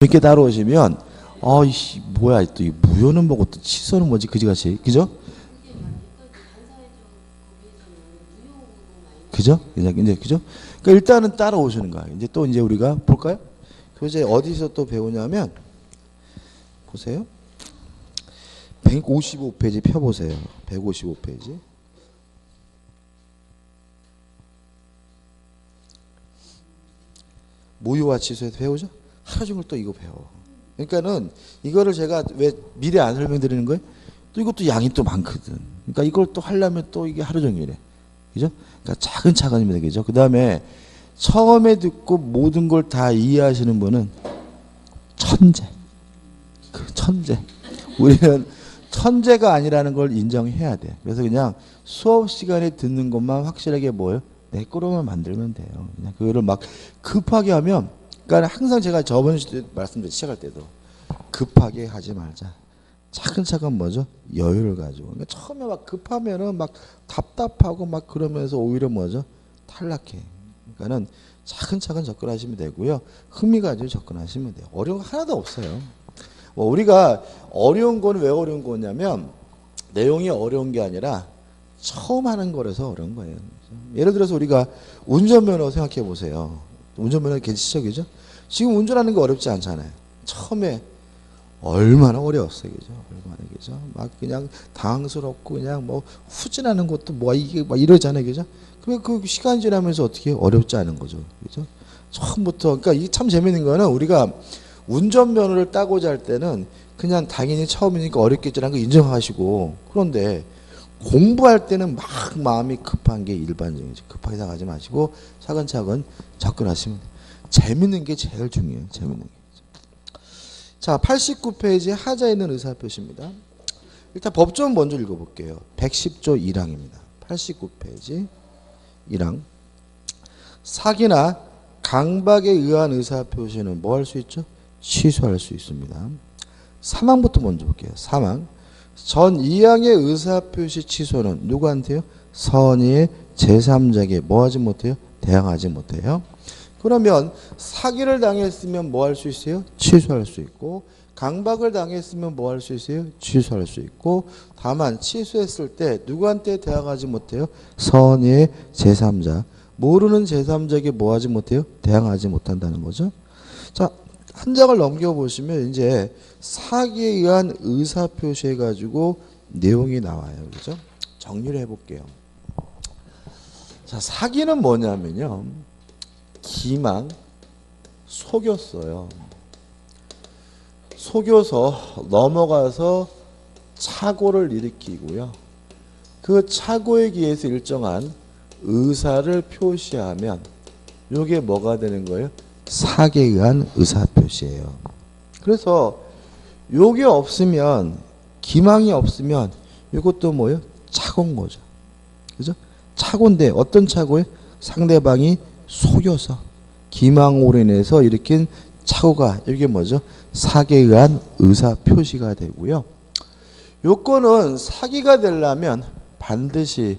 이렇게 따라오시면 이씨 뭐야 또 이 무효는 뭐고 또 취소는 뭐지 그지같이 그죠? 그죠? 이제 그죠? 그러니까 일단은 따라오시는 거야. 이제 또 이제 우리가 볼까요? 교재 어디서 또 배우냐면 보세요. 155페이지 펴보세요. 155페이지. 무효와 취소에서 배우죠? 하루 종일 또 이거 배워. 그러니까는 이거를 제가 왜 미리 안 설명드리는 거예요? 또 이것도 양이 또 많거든. 그러니까 이걸 또 하려면 또 이게 하루 종일에. 그죠? 그러니까 차근차근입니다. 그죠? 그 다음에 처음에 듣고 모든 걸 다 이해하시는 분은 천재. 그 천재. 우리는 천재가 아니라는 걸 인정해야 돼. 그래서 그냥 수업 시간에 듣는 것만 확실하게 뭐예요? 내 거로만 만들면 돼요. 그냥 그거를 막 급하게 하면, 그러니까 항상 제가 저번 말씀드린 시작할 때도 급하게 하지 말자. 차근차근 뭐죠? 여유를 가지고. 그러니까 처음에 막 급하면은 막 답답하고 막 그러면서 오히려 뭐죠? 탈락해. 그러니까는 차근차근 접근하시면 되고요. 흥미 가지고 접근하시면 돼요. 어려운 거 하나도 없어요. 뭐 우리가 어려운 건 왜 어려운 거냐면 내용이 어려운 게 아니라 처음 하는 거라서 어려운 거예요. 예를 들어서 우리가 운전면허 생각해 보세요. 운전면허 괜찮죠? 그죠? 지금 운전하는 게 어렵지 않잖아요. 처음에 얼마나 어려웠어요. 그죠? 얼마나, 그죠? 막 그냥 당황스럽고 그냥 뭐 후진하는 것도 뭐 이게 막 이러잖아요. 그죠? 그러면 그 시간 지나면서 어떻게 어렵지 않은 거죠. 그죠? 처음부터. 그러니까 이게 참 재밌는 거는 우리가 운전면허를 따고자 할 때는 그냥 당연히 처음이니까 어렵겠지라는 거 인정하시고, 그런데 공부할 때는 막 마음이 급한 게 일반적이죠. 급하게 생각하지 마시고 차근차근 접근하시면 돼요. 재밌는 게 제일 중요해요. 재밌는 게. 자, 89페이지 하자에 있는 의사표시입니다. 일단 법조문 먼저 읽어볼게요. 110조 1항입니다. 89페이지 1항. 사기나 강박에 의한 의사표시는 뭐 할 수 있죠? 취소할 수 있습니다. 3항부터 먼저 볼게요. 3항. 전 2항의 의사표시 취소는 누구한테요? 선의의 제3자에게 뭐 하지 못해요? 대항하지 못해요. 그러면 사기를 당했으면 뭐 할 수 있어요? 취소할 수 있고, 강박을 당했으면 뭐 할 수 있어요? 취소할 수 있고, 다만 취소했을 때 누구한테 대항하지 못해요? 선의의 제3자. 모르는 제3자에게 뭐 하지 못해요? 대항하지 못한다는 거죠. 자, 한 장을 넘겨보시면 이제 사기에 의한 의사표시 해가지고 내용이 나와요. 그죠? 정리를 해볼게요. 자, 사기는 뭐냐면요. 기망, 속였어요. 속여서 넘어가서 착오를 일으키고요. 그 착오에 기해서 일정한 의사를 표시하면 이게 뭐가 되는 거예요? 사기에 의한 의사표시예요. 그래서 요게 없으면, 기망이 없으면 이것도 뭐예요? 착오인 거죠. 그죠? 착오인데 어떤 착오예요? 상대방이 속여서 기망으로 인해서 일으킨 착오가, 이게 뭐죠? 사기에 의한 의사표시가 되고요. 요거는 사기가 되려면 반드시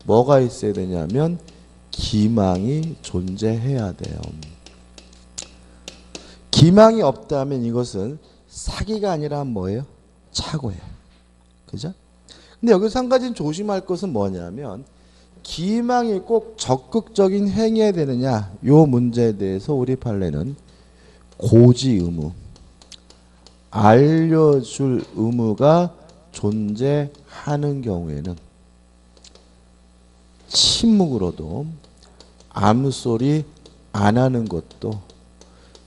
뭐가 있어야 되냐면 기망이 존재해야 돼요. 기망이 없다면 이것은 사기가 아니라 뭐예요? 착오예요. 그죠? 근데 여기서 한 가지 조심할 것은 뭐냐면 기망이 꼭 적극적인 행해야 되느냐, 요 문제에 대해서 우리 판례는 고지 의무, 알려줄 의무가 존재하는 경우에는 침묵으로도 암소리 안 하는 것도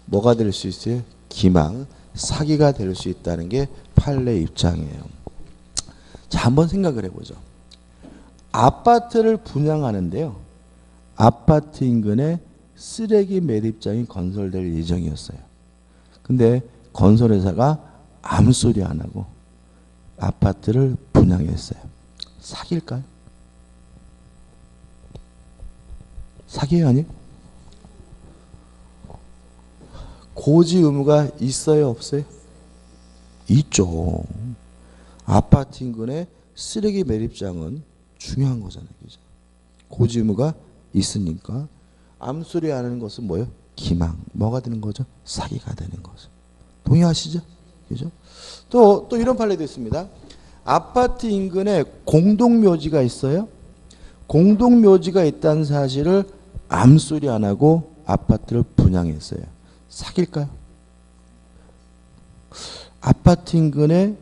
뭐가 될 수 있어요? 기망, 사기가 될 수 있다는 게 판례 입장이에요. 자, 한번 생각을 해보죠. 아파트를 분양하는데요. 아파트 인근에 쓰레기 매립장이 건설될 예정이었어요. 근데 건설회사가 아무 소리 안 하고 아파트를 분양했어요. 사기일까요? 사기예요, 아니에요? 고지 의무가 있어요, 없어요? 있죠. 아파트 인근에 쓰레기 매립장은 중요한 거잖아요. 그죠? 고지 의무가 있으니까 암소리 하는 것은 뭐예요? 기망. 뭐가 되는 거죠? 사기가 되는 거죠. 동의하시죠? 그죠? 또 이런 판례도 있습니다. 아파트 인근에 공동묘지가 있어요. 공동묘지가 있다는 사실을 암소리 안 하고 아파트를 분양했어요. 사귈까요? 아파트 인근에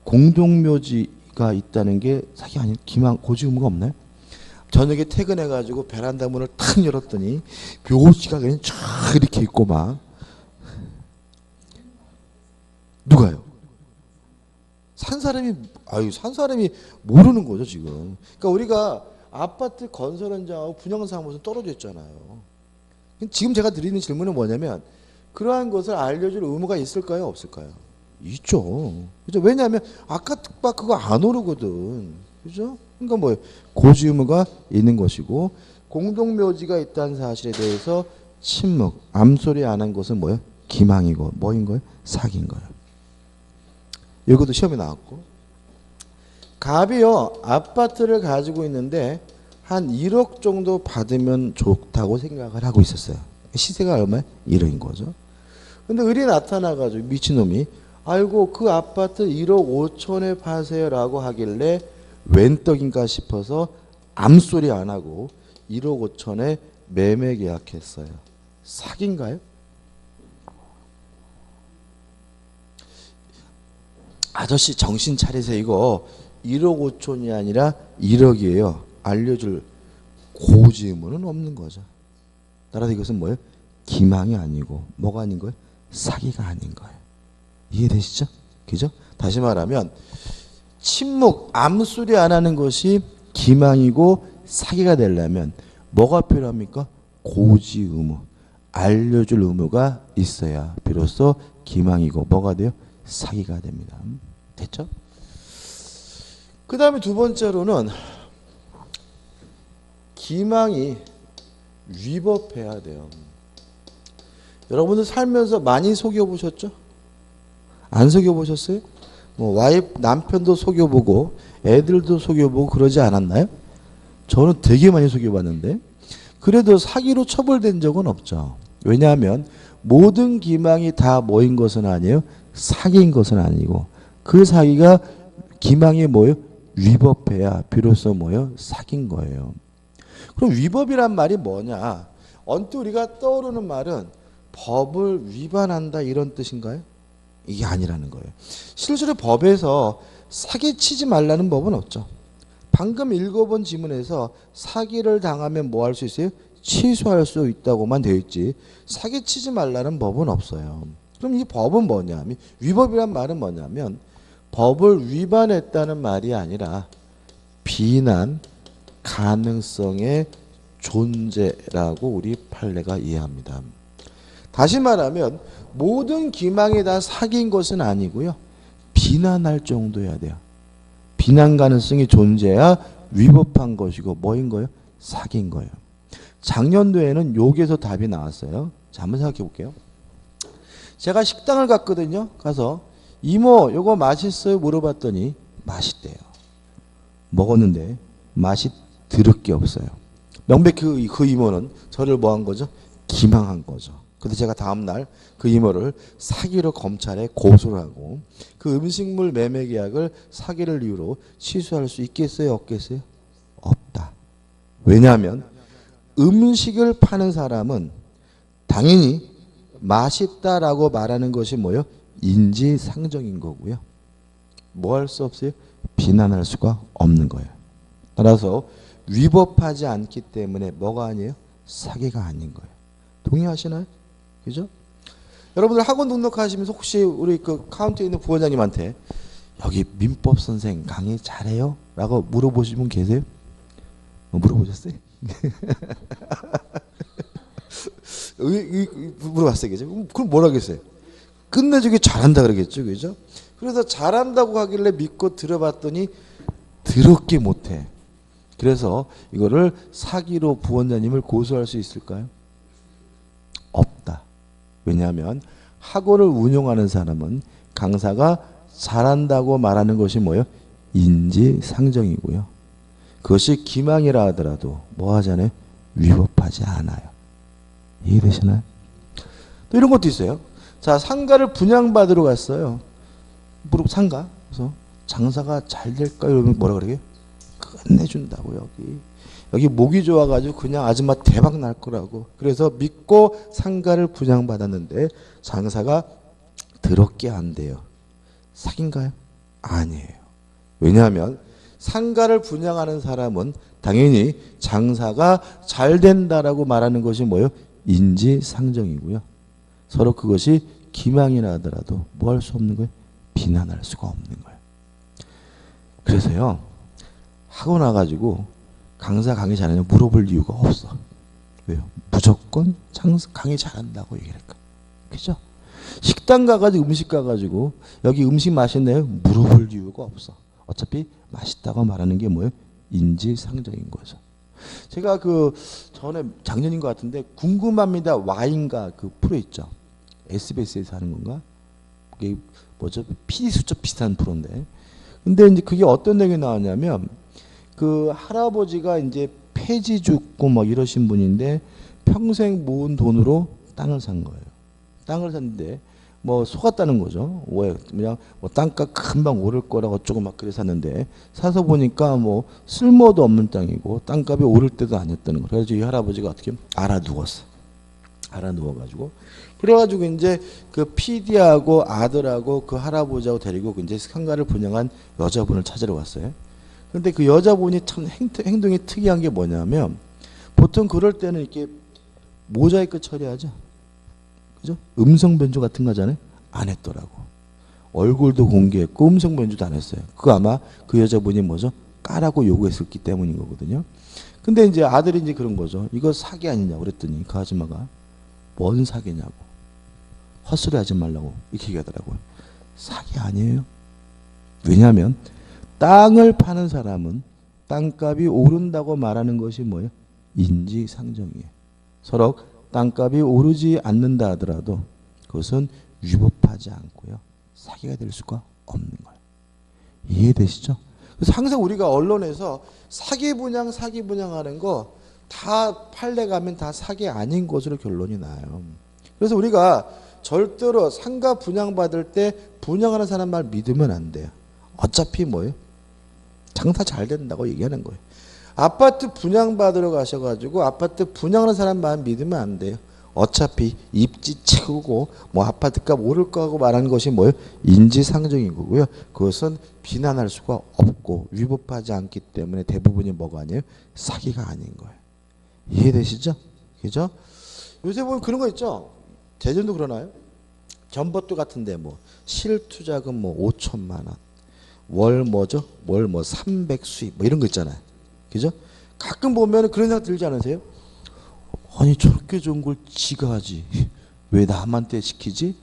공동묘지가 있다는 게 사기 아니에요? 기망, 고지 의무가 없나요? 저녁에 퇴근해가지고 베란다 문을 탁 열었더니 묘지가 그냥 쫙 이렇게 있고 막. 누가요? 산 사람이 모르는 거죠, 지금. 그러니까 우리가 아파트 건설 현장하고 분양 사무소 떨어져 있잖아요. 지금 제가 드리는 질문은 뭐냐면 그러한 것을 알려줄 의무가 있을까요, 없을까요? 있죠. 그죠? 왜냐하면 아까 특박 그거 안 오르거든. 그죠? 그러니까 뭐예요? 고지 의무가 있는 것이고 공동묘지가 있다는 사실에 대해서 침묵, 암소리 안 한 것은 뭐예요? 기망이고 뭐인 거예요? 사기인 거예요. 이것도 시험에 나왔고 갑이요 아파트를 가지고 있는데 한 1억 정도 받으면 좋다고 생각을 하고 있었어요. 시세가 얼마야? 1억인 거죠. 근데 을이 나타나가지고 미친놈이 아이고 그 아파트 1억 5천에 파세요라고 하길래 웬 떡인가 싶어서 암소리 안 하고 1억 5천에 매매 계약했어요. 사기인가요? 아저씨 정신 차리세요. 이거 1억 5천이 아니라 1억이에요. 알려줄 고지 의무는 없는 거죠. 따라서 이것은 뭐예요? 기망이 아니고 뭐가 아닌 거예요? 사기가 아닌 거예요. 이해되시죠? 그죠? 다시 말하면 침묵, 암소리 안 하는 것이 기망이고 사기가 되려면 뭐가 필요합니까? 고지 의무, 알려줄 의무가 있어야 비로소 기망이고 뭐가 돼요? 사기가 됩니다. 됐죠? 그 다음에 두 번째로는 기망이 위법해야 돼요. 여러분들 살면서 많이 속여보셨죠? 안 속여보셨어요? 뭐 와이프 남편도 속여보고 애들도 속여보고 그러지 않았나요? 저는 되게 많이 속여봤는데 그래도 사기로 처벌된 적은 없죠. 왜냐하면 모든 기망이 다 뭐인 것은 아니에요. 사기인 것은 아니고 그 사기가 기망이 뭐예요? 위법해야 비로소 뭐예요? 사기인 거예요. 그럼 위법이란 말이 뭐냐? 언뜻 우리가 떠오르는 말은 법을 위반한다 이런 뜻인가요? 이게 아니라는 거예요. 실제로 법에서 사기치지 말라는 법은 없죠. 방금 읽어본 지문에서 사기를 당하면 뭐 할 수 있어요? 취소할 수 있다고만 되어 있지 사기치지 말라는 법은 없어요. 그럼 이 법은 뭐냐면 위법이란 말은 뭐냐면 법을 위반했다는 말이 아니라 비난 가능성의 존재라고 우리 판례가 이해합니다. 다시 말하면 모든 기망이 다 사기인 것은 아니고요. 비난할 정도여야 돼요. 비난 가능성이 존재해야 위법한 것이고 뭐인 거예요? 사기인 거예요. 작년도에는 여기에서 답이 나왔어요. 자, 한번 생각해 볼게요. 제가 식당을 갔거든요. 가서 이모 이거 맛있어요? 물어봤더니 맛있대요. 먹었는데 맛이 드럽게 없어요. 명백히 그 이모는 저를 뭐 한 거죠? 기망한 거죠. 근데 제가 다음날 그 이모를 사기로 검찰에 고소를 하고 그 음식물 매매 계약을 사기를 이유로 취소할 수 있겠어요? 없겠어요? 없다. 왜냐하면 음식을 파는 사람은 당연히 맛있다라고 말하는 것이 뭐예요? 인지상정인 거고요. 뭐 할 수 없어요? 비난할 수가 없는 거예요. 따라서 위법하지 않기 때문에 뭐가 아니에요? 사기가 아닌 거예요. 동의하시나요? 그죠? 여러분들 학원 등록하시면서 혹시 우리 그 카운트에 있는 부원장님한테 여기 민법 선생 강의 잘해요? 라고 물어보신 분 계세요? 물어보셨어요? 물어봤어요. 그죠? 그럼 뭐라 그랬어요? 끝내주기 잘한다 그러겠죠. 그죠? 그래서 잘한다고 하길래 믿고 들어봤더니 더럽게 못해. 그래서 이거를 사기로 부원장님을 고소할 수 있을까요? 없다. 왜냐하면 학원을 운영하는 사람은 강사가 잘한다고 말하는 것이 뭐예요? 인지상정이고요. 그것이 기망이라 하더라도 뭐 하잖아요? 위법하지 않아요. 이해되시나요? 또 이런 것도 있어요. 자, 상가를 분양받으러 갔어요. 상가. 그래서 장사가 잘 될까요? 이러면 뭐라 그래요? 끝내준다고 여기 목이 좋아가지고 그냥 아줌마 대박 날 거라고. 그래서 믿고 상가를 분양받았는데 장사가 더럽게 안 돼요. 사기인가요? 아니에요. 왜냐하면 상가를 분양하는 사람은 당연히 장사가 잘 된다라고 말하는 것이 뭐예요? 인지상정이고요. 서로 그것이 기망이라 하더라도 뭐 할 수 없는 거예요? 비난할 수가 없는 거예요. 그래서요, 하고 나가지고 강사 강의 잘하냐 물어볼 이유가 없어. 왜요? 무조건 강의 잘한다고 얘기를 할까. 그죠? 식당 가가지고 음식 가가지고 여기 음식 맛있네요? 물어볼 이유가 없어. 어차피 맛있다고 말하는 게 뭐예요? 인지상정인 거죠. 제가 전에 작년인 것 같은데 궁금합니다 와인가 그 프로 있죠. SBS에서 하는 건가? 그게 뭐죠? PD 수첩 비슷한 프로인데. 근데 이제 그게 어떤 내용이 나왔냐면 그 할아버지가 이제 폐지 죽고 막 이러신 분인데 평생 모은 돈으로 땅을 산 거예요. 땅을 샀는데 뭐 속았다는 거죠. 왜? 그냥 뭐 땅값 금방 오를 거라고 조금 막 그래 샀는데 사서 보니까 뭐 쓸모도 없는 땅이고 땅값이 오를 때도 아니었다는 거예요. 그래서 이 할아버지가 어떻게 알아누웠어. 알아누워가지고 그래가지고 이제 그 PD하고 아들하고 그 할아버지하고 데리고 이제 상가를 분양한 여자분을 찾으러 갔어요. 근데 그 여자분이 참 행동이 특이한 게 뭐냐면 보통 그럴 때는 이렇게 모자이크 처리하죠. 그죠? 음성 변조 같은 거잖아요. 안 했더라고. 얼굴도 공개했고 음성 변조도 안 했어요. 그거 아마 그 여자분이 뭐죠? 까라고 요구했었기 때문인 거거든요. 근데 이제 아들이 이제 그런 거죠. 이거 사기 아니냐고 그랬더니 그 아줌마가 뭔 사기냐고. 헛소리 하지 말라고 이렇게 얘기하더라고요. 사기 아니에요. 왜냐하면 땅을 파는 사람은 땅값이 오른다고 말하는 것이 뭐예요? 인지상정이에요. 서로 땅값이 오르지 않는다 하더라도 그것은 위법하지 않고요. 사기가 될 수가 없는 거예요. 이해되시죠? 그래서 항상 우리가 언론에서 사기 분양하는 거 다 판례 가면 다 사기 아닌 것으로 결론이 나요. 그래서 우리가 절대로 상가 분양받을 때 분양하는 사람 말 믿으면 안 돼요. 어차피 뭐예요? 장사 잘 된다고 얘기하는 거예요. 아파트 분양받으러 가셔가지고 아파트 분양하는 사람만 믿으면 안 돼요. 어차피 입지 채우고 뭐 아파트값 오를 거하고 말하는 것이 뭐예요? 인지상정인 거고요. 그것은 비난할 수가 없고 위법하지 않기 때문에 대부분이 뭐가 아니에요? 사기가 아닌 거예요. 이해되시죠? 그죠? 요새 보면 그런 거 있죠? 대전도 그러나요? 전봇도 같은데 뭐 실투자금 뭐 5천만 원, 월 뭐죠? 월 뭐 300 수입 뭐 이런 거 있잖아요. 그죠? 가끔 보면 그런 생각 들지 않으세요? 아니 저렇게 좋은 걸 지가 하지 왜 남한테 시키지?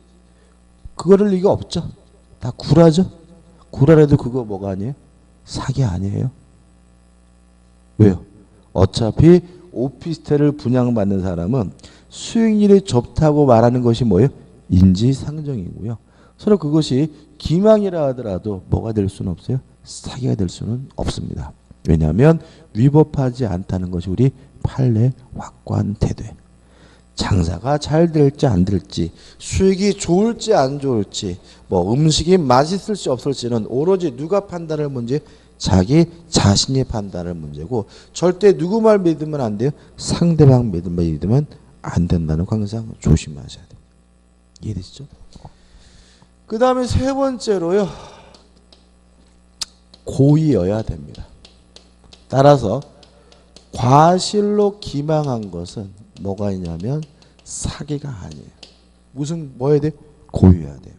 그거를 리가 없죠. 다 구라죠. 구라라도 그거 뭐가 아니에요? 사기 아니에요? 왜요? 어차피 오피스텔을 분양받는 사람은 수익률이 좋다고 말하는 것이 뭐예요? 인지상정이고요. 서로 그것이 기망이라 하더라도 뭐가 될 수는 없어요? 사기가 될 수는 없습니다. 왜냐하면 위법하지 않다는 것이 우리 판례 확고한 태도예요. 장사가 잘 될지 안 될지, 수익이 좋을지 안 좋을지, 뭐 음식이 맛있을지 없을지는 오로지 누가 판단할 문제? 자기 자신이 판단할 문제고 절대 누구 말 믿으면 안 돼요? 상대방 믿으면 안 된다는 거 항상 조심하셔야 돼요. 이해되시죠? 그 다음에 세 번째로요. 고의여야 됩니다. 따라서 과실로 기망한 것은 뭐가 있냐면 사기가 아니에요. 무슨 뭐 해야 돼? 고의해야 돼요.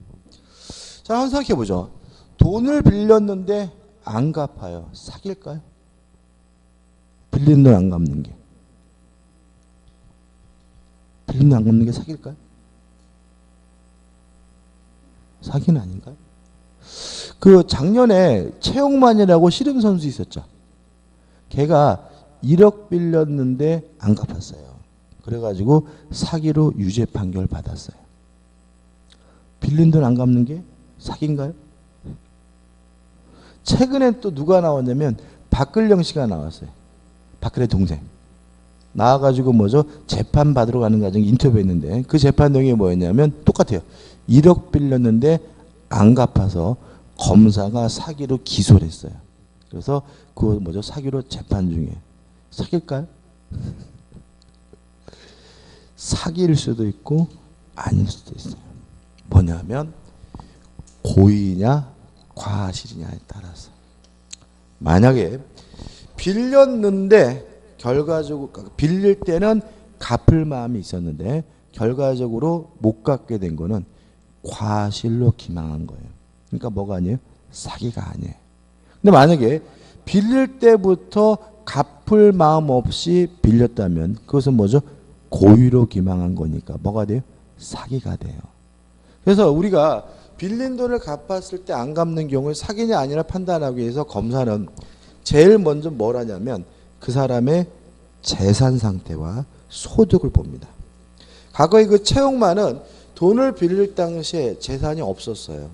자, 한번 생각해 보죠. 돈을 빌렸는데 안 갚아요. 사기일까요? 빌린 돈 안 갚는 게. 빌린 돈 안 갚는 게 사기일까요? 사기는 아닌가요? 그 작년에 최용만이라고 씨름 선수 있었죠. 걔가 1억 빌렸는데 안 갚았어요. 그래가지고 사기로 유죄 판결 받았어요. 빌린 돈 안 갚는 게 사기인가요? 최근에 또 누가 나왔냐면 박근령 씨가 나왔어요. 박근혜 동생. 나와가지고 뭐죠? 재판 받으러 가는 과정 인터뷰했는데 그 재판 내용이 뭐였냐면 똑같아요. 1억 빌렸는데 안 갚아서 검사가 사기로 기소를 했어요. 그래서 그거 뭐죠? 사기로 재판 중에. 사기일까요? 사기일 수도 있고 아닐 수도 있어요. 뭐냐면 고의냐 과실이냐에 따라서. 만약에 빌렸는데 결과적으로 빌릴 때는 갚을 마음이 있었는데 결과적으로 못 갚게 된 거는 과실로 기망한 거예요. 그러니까 뭐가 아니에요? 사기가 아니에요. 근데 만약에 빌릴 때부터 갚을 마음 없이 빌렸다면 그것은 뭐죠? 고의로 기망한 거니까 뭐가 돼요? 사기가 돼요. 그래서 우리가 빌린 돈을 갚았을 때 안 갚는 경우에 사기냐 아니냐 판단하기 위해서 검사는 제일 먼저 뭘 하냐면 그 사람의 재산 상태와 소득을 봅니다. 과거에 그 최홍만은 돈을 빌릴 당시에 재산이 없었어요.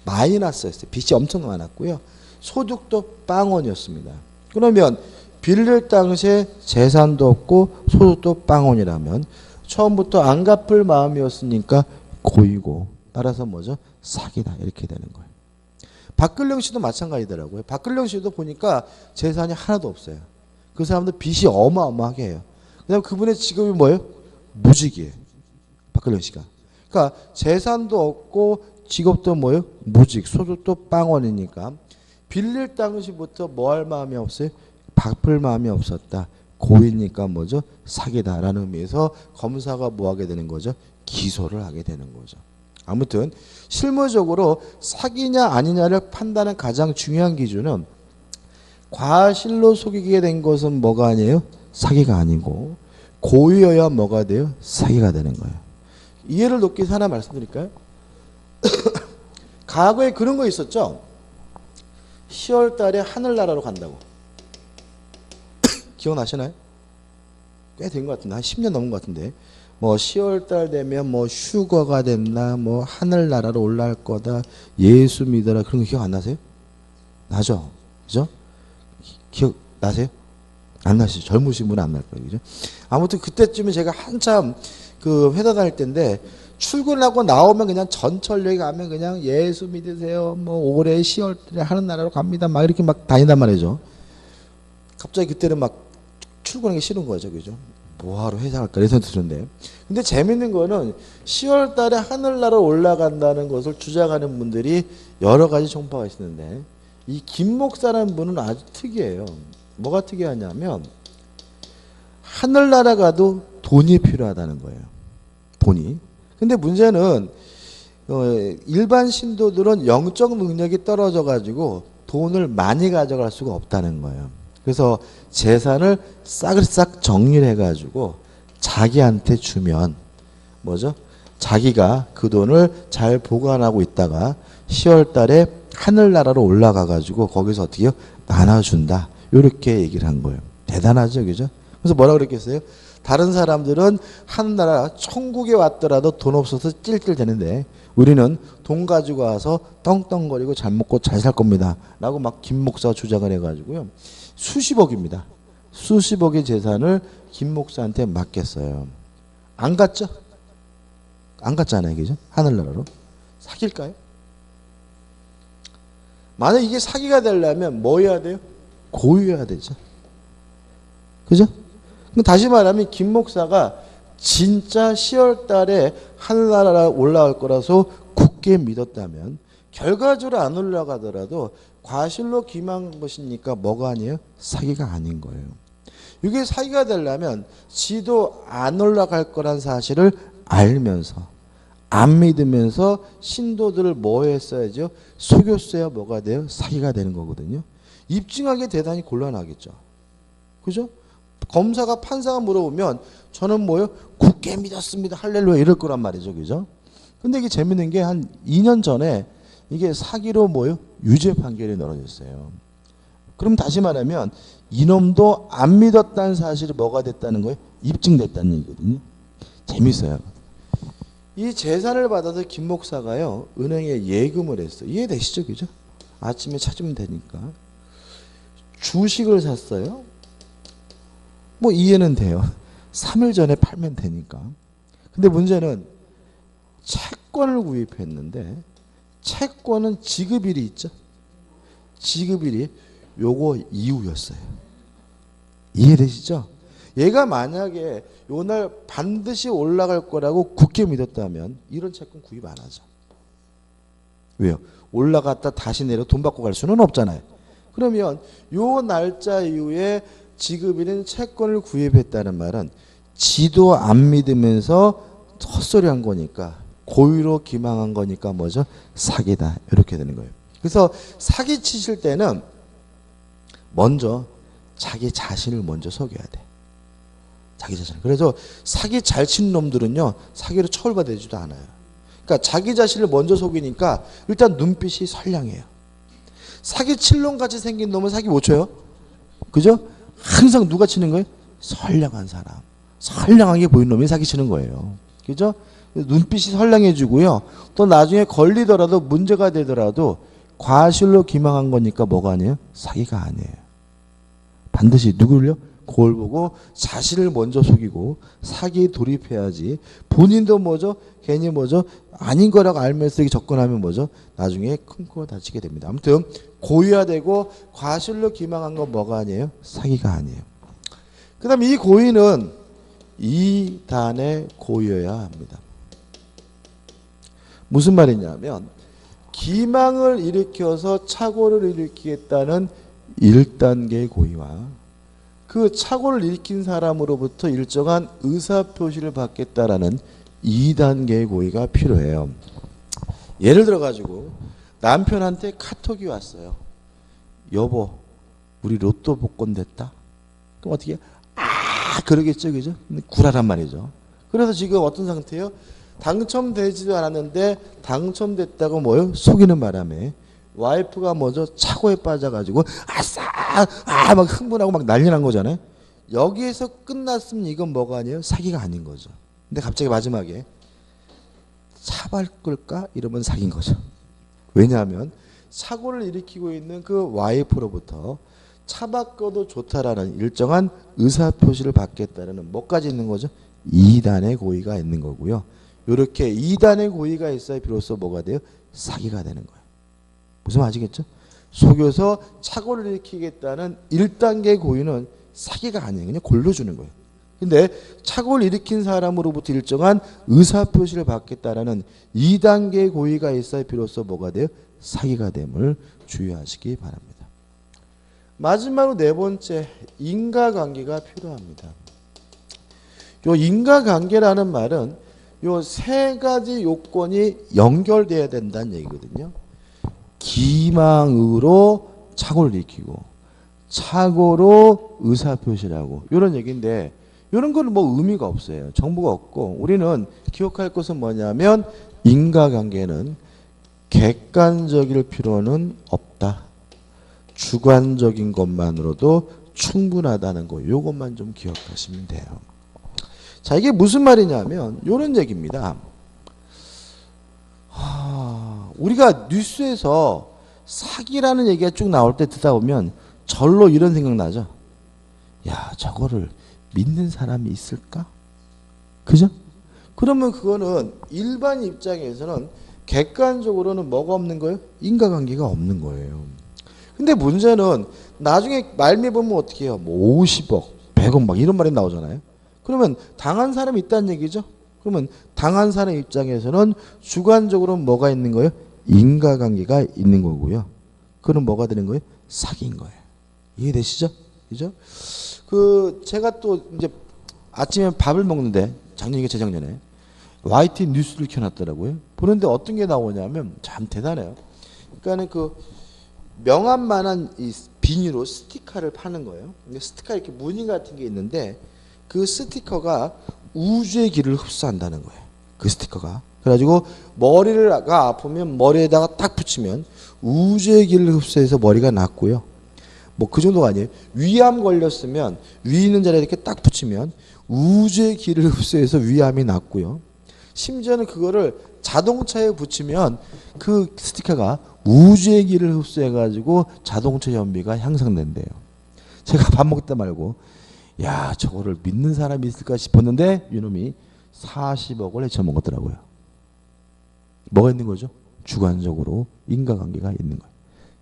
마이너스였어요. 빚이 엄청 많았고요. 소득도 빵원이었습니다. 그러면 빌릴 당시에 재산도 없고 소득도 빵원이라면 처음부터 안 갚을 마음이었으니까 고의고 따라서 뭐죠? 사기다 이렇게 되는 거예요. 박근령 씨도 마찬가지더라고요. 박근령 씨도 보니까 재산이 하나도 없어요. 그 사람도 빚이 어마어마하게 해요. 그다음 그분의 직업이 뭐예요? 무직이에요. 박근령 씨가. 그러니까 재산도 없고 직업도 뭐예요? 무직, 소득도 빵원이니까 빌릴 당시부터 뭐 할 마음이 없어요? 갚을 마음이 없었다. 고의니까 뭐죠? 사기다라는 의미에서 검사가 뭐 하게 되는 거죠? 기소를 하게 되는 거죠. 아무튼 실무적으로 사기냐 아니냐를 판단하는 가장 중요한 기준은 과실로 속이게 된 것은 뭐가 아니에요? 사기가 아니고 고의여야 뭐가 돼요? 사기가 되는 거예요. 이해를 돕기 위해서 하나 말씀드릴까요? 과거에 그런 거 있었죠? 10월 달에 하늘나라로 간다고. 기억나시나요? 꽤 된 것 같은데 한 10년 넘은 것 같은데 뭐 10월 달 되면 뭐 휴거가 됐나 뭐 하늘나라로 올라갈 거다 예수 믿어라 그런 거 기억 안 나세요? 나죠? 그죠? 기억 나세요? 안 나시죠? 젊으신 분은 안 날 거예요. 그죠? 아무튼 그때쯤에 제가 한참 그 회사 다닐 때인데 출근하고 나오면 그냥 전철역에 가면 그냥 예수 믿으세요. 뭐 올해 10월 달에 하늘나라로 갑니다. 막 이렇게 막 다닌단 말이죠. 갑자기 그때는 막 출근하기 싫은 거죠. 그죠? 뭐하러 회사 갈까 이런 생각이 드는데 근데 재밌는 거는 10월 달에 하늘나라로 올라간다는 것을 주장하는 분들이 여러 가지 종파가 있는데 이 김 목사라는 분은 아주 특이해요. 뭐가 특이하냐면 하늘나라 가도 돈이 필요하다는 거예요. 돈이. 근데 문제는 일반 신도들은 영적 능력이 떨어져 가지고 돈을 많이 가져갈 수가 없다는 거예요. 그래서 재산을 싹 정리를 해가지고 자기한테 주면 뭐죠? 자기가 그 돈을 잘 보관하고 있다가 10월 달에 하늘나라로 올라가가지고 거기서 어떻게 해요? 나눠준다. 이렇게 얘기를 한 거예요. 대단하죠. 그죠? 그래서 뭐라 그랬겠어요? 다른 사람들은 하늘나라 천국에 왔더라도 돈 없어서 찔찔대는데 우리는 돈 가지고 와서 떵떵거리고 잘 먹고 잘 살 겁니다. 라고 막 김 목사가 주장을 해가지고요. 수십억입니다. 수십억의 재산을 김 목사한테 맡겼어요. 안 갔죠? 안 갔잖아요. 그죠? 하늘나라로. 사기일까요? 만약 이게 사기가 되려면 뭐 해야 돼요? 고의해야 되죠. 그죠? 그럼 다시 말하면 김 목사가 진짜 10월 달에 하늘나라 올라갈 거라서 굳게 믿었다면 결과적으로 안 올라가더라도 과실로 기망한 것이니까 뭐가 아니에요? 사기가 아닌 거예요. 이게 사기가 되려면 지도 안 올라갈 거란 사실을 알면서 안 믿으면서 신도들을 뭐 했어야죠? 속였어야 뭐가 돼요? 사기가 되는 거거든요. 입증하기 대단히 곤란하겠죠. 그죠? 검사가 판사가 물어보면 저는 뭐요? 굳게 믿었습니다. 할렐루야 이럴 거란 말이죠. 그죠? 근데 이게 재밌는 게 한 2년 전에 이게 사기로 뭐요? 유죄 판결이 내려졌어요. 그럼 다시 말하면 이놈도 안 믿었다는 사실이 뭐가 됐다는 거예요? 입증됐다는 얘기거든요. 재밌어요. 이 재산을 받아서 김 목사가요 은행에 예금을 했어요. 이해되시죠? 그죠? 아침에 찾으면 되니까. 주식을 샀어요. 뭐 이해는 돼요. 3일 전에 팔면 되니까. 근데 문제는 채권을 구입했는데 채권은 지급일이 있죠. 지급일이 요거 이후였어요. 이해되시죠? 얘가 만약에 요날 반드시 올라갈 거라고 굳게 믿었다면 이런 채권 구입 안 하죠. 왜요? 올라갔다 다시 내려 돈 받고 갈 수는 없잖아요. 그러면 요 날짜 이후에 지급일인 채권을 구입했다는 말은 지도 안 믿으면서 헛소리한 거니까, 고의로 기망한 거니까 뭐죠? 사기다. 이렇게 되는 거예요. 그래서 사기 치실 때는 먼저 자기 자신을 먼저 속여야 돼. 자기 자신. 그래서 사기 잘 친 놈들은요, 사기로 처벌받지도 않아요. 그러니까 자기 자신을 먼저 속이니까 일단 눈빛이 선량해요. 사기 칠 놈 같이 생긴 놈은 사기 못 쳐요. 그죠? 항상 누가 치는 거예요? 선량한 사람. 선량하게 보이는 놈이 사기 치는 거예요. 그죠? 눈빛이 선량해지고요. 또 나중에 걸리더라도 문제가 되더라도 과실로 기망한 거니까 뭐가 아니에요? 사기가 아니에요. 반드시 누구를요? 거울 보고 자신을 먼저 속이고 사기에 돌입해야지. 본인도 뭐죠? 괜히 뭐죠? 아닌 거라고 알면서 접근하면 뭐죠? 나중에 큰 코 다치게 됩니다. 아무튼 고의화되고 과실로 기망한 건 뭐가 아니에요? 사기가 아니에요. 그 다음에 이 고의는 2단의 고의여야 합니다. 무슨 말이냐면 기망을 일으켜서 착오를 일으키겠다는 1단계의 고의와 그 착오를 일으킨 사람으로부터 일정한 의사표시를 받겠다라는 2단계의 고의가 필요해요. 예를 들어 가지고 남편한테 카톡이 왔어요. 여보, 우리 로또 복권 됐다. 그럼 어떻게 해요? 그러겠죠, 그죠? 구라란 말이죠. 그래서 지금 어떤 상태예요? 당첨되지도 않았는데 당첨됐다고 뭐요? 속이는 바람에 와이프가 먼저 착오에 빠져가지고 아싸 막 흥분하고 막 난리 난 거잖아요. 여기에서 끝났으면 이건 뭐가 아니에요? 사기가 아닌 거죠. 근데 갑자기 마지막에 차발 끌까? 이러면 사기인 거죠. 왜냐하면 사고를 일으키고 있는 그 와이프로부터 차바꿔도 좋다라는 일정한 의사표시를 받겠다는 뭐까지 있는 거죠? 2단의 고의가 있는 거고요. 이렇게 2단의 고의가 있어야 비로소 뭐가 돼요? 사기가 되는 거예요. 무슨 말 아시겠죠? 속여서 착오를 일으키겠다는 1단계 고의는 사기가 아니에요. 그냥 골라주는 거예요. 근데 착오를 일으킨 사람으로부터 일정한 의사표시를 받겠다라는 2단계 고의가 있어야 비로소 뭐가 돼요? 사기가 됨을 주의하시기 바랍니다. 마지막으로 네 번째, 인과관계가 필요합니다. 요 인과관계라는 말은 요 세 가지 요건이 연결돼야 된다는 얘기거든요. 기망으로 착오를 일으키고 착오로 의사표시라고 이런 얘기인데 이런 건 뭐 의미가 없어요. 정보가 없고 우리는 기억할 것은 뭐냐면 인과관계는 객관적일 필요는 없다. 주관적인 것만으로도 충분하다는 거, 요것만 좀 기억하시면 돼요. 자, 이게 무슨 말이냐면 이런 얘기입니다. 우리가 뉴스에서 사기라는 얘기가 쭉 나올 때 듣다 보면 절로 이런 생각 나죠. 야, 저거를 믿는 사람이 있을까? 그죠? 그러면 그거는 일반 입장에서는 객관적으로는 뭐가 없는 거예요? 인과관계가 없는 거예요. 근데 문제는 나중에 말미 보면 어떻게 해요? 뭐 50억, 100억 막 이런 말이 나오잖아요. 그러면 당한 사람이 있다는 얘기죠. 그러면 당한 사람 입장에서는 주관적으로 뭐가 있는 거예요? 인과관계가 있는 거고요. 그럼 뭐가 되는 거예요? 사기인 거예요. 이해되시죠? 그죠? 제가 또 이제 아침에 밥을 먹는데 작년이가 재작년에 YT 뉴스를 켜놨더라고요. 보는데 어떤 게 나오냐면 참 대단해요. 그러니까는 명함만한 이 비닐로 스티커를 파는 거예요. 스티커 이렇게 무늬 같은 게 있는데 그 스티커가 우주의 기를 흡수한다는 거예요. 그 스티커가. 그래가지고 머리가 아프면 머리에다가 딱 붙이면 우주의 기를 흡수해서 머리가 낫고요. 뭐 그 정도가 아니에요. 위암 걸렸으면 위 있는 자리에 이렇게 딱 붙이면 우주의 기를 흡수해서 위암이 낫고요. 심지어는 그거를 자동차에 붙이면 그 스티커가 우주의 기를 흡수해가지고 자동차 연비가 향상된대요. 제가 밥 먹다 말고 야, 저거를 믿는 사람이 있을까 싶었는데 이놈이 40억을 헤쳐먹었더라고요. 뭐가 있는 거죠? 주관적으로 인과관계가 있는 거예요.